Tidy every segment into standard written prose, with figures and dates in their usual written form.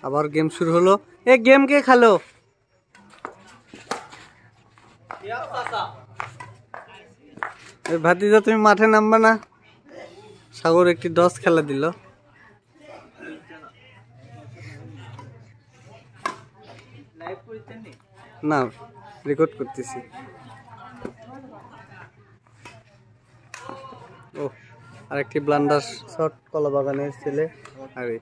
আবার গেম শুরু হলো। এ গেম কে খেলো? ভাতিজা তুমি মাঠে নামবা না? সাগর একটি ডস খেলা দিল। না, রেকর্ড করতেছি। ও আরেকটি ব্লান্ডার শট কলা বাগানের ছেলে। আরে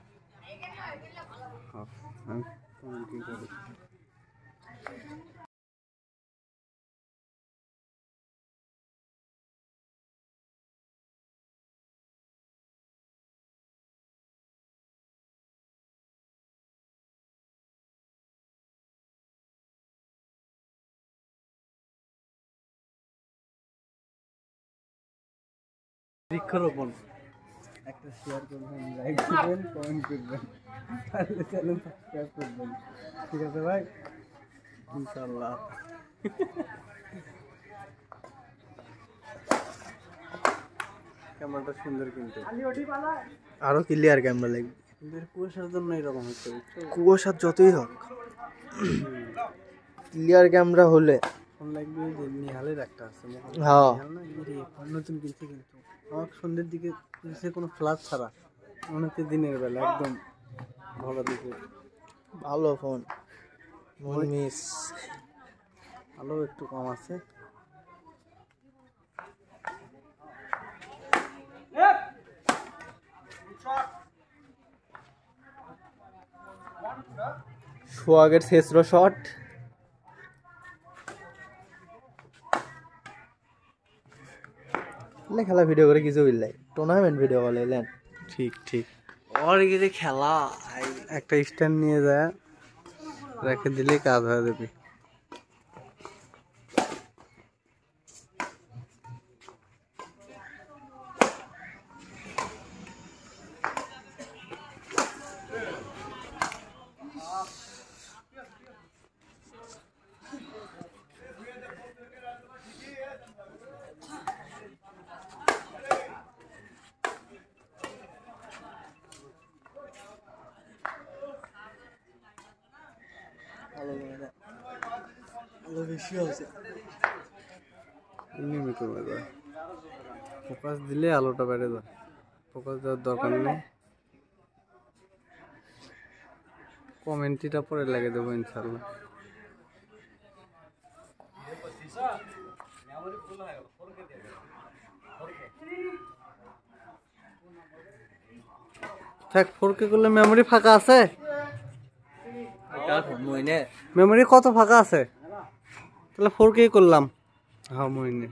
বৃক্ষরোপণ একটা শেয়ার করবেন, লাইক দিবেন, কমেন্ট করবেন, তাহলে চ্যানেল সাবস্ক্রাইব করবেন। ঠিক আছে ভাই, ইনশাআল্লাহ। ক্যামেরাটা সুন্দর কিন্তু আরো ক্লিয়ার ক্যামেরা লাগবে। কুয়াশার জন্য এরকম হচ্ছে। কুয়াশার যতই হোক ক্লিয়ার ক্যামেরা হলে ফোন লাগবে যে নিহালের একটা আছে। হ্যাঁ নতুন কিনছে কিন্তু আমার সন্ধ্যের দিকে কিনছে কোনো ফ্ল্যাশ ছাড়া। মনে হচ্ছে দিনের বেলা একদম ভালো দিকে ভালো ফোন। মিস আলো একটু কম আছে। সোহাগের শেষর শট। খেলা ভিডিও করে কিছু বিল্লাই টুর্নামেন্ট ভিডিও বলে এলেন। ঠিক ঠিক ওর গিয়ে খেলা একটা স্ট্যান্ড নিয়ে যায় রেখে দিলেই কাজ হয়ে যাবে। আলো বেশি আছে এমনি কমে যায়। ফোকাস দিলে আলোটা বেড়ে যায়, ফোকাস দেওয়ার দরকার নেই। কমেন্টটা পরে লাগে দেবো ইনশাল্লাহ। থাক, 4K করলে মেমোরি ফাঁকা আছে? মেমোরি কত ফাঁকা আছে? তাহলে 4K করলাম। হ্যাঁ মইনে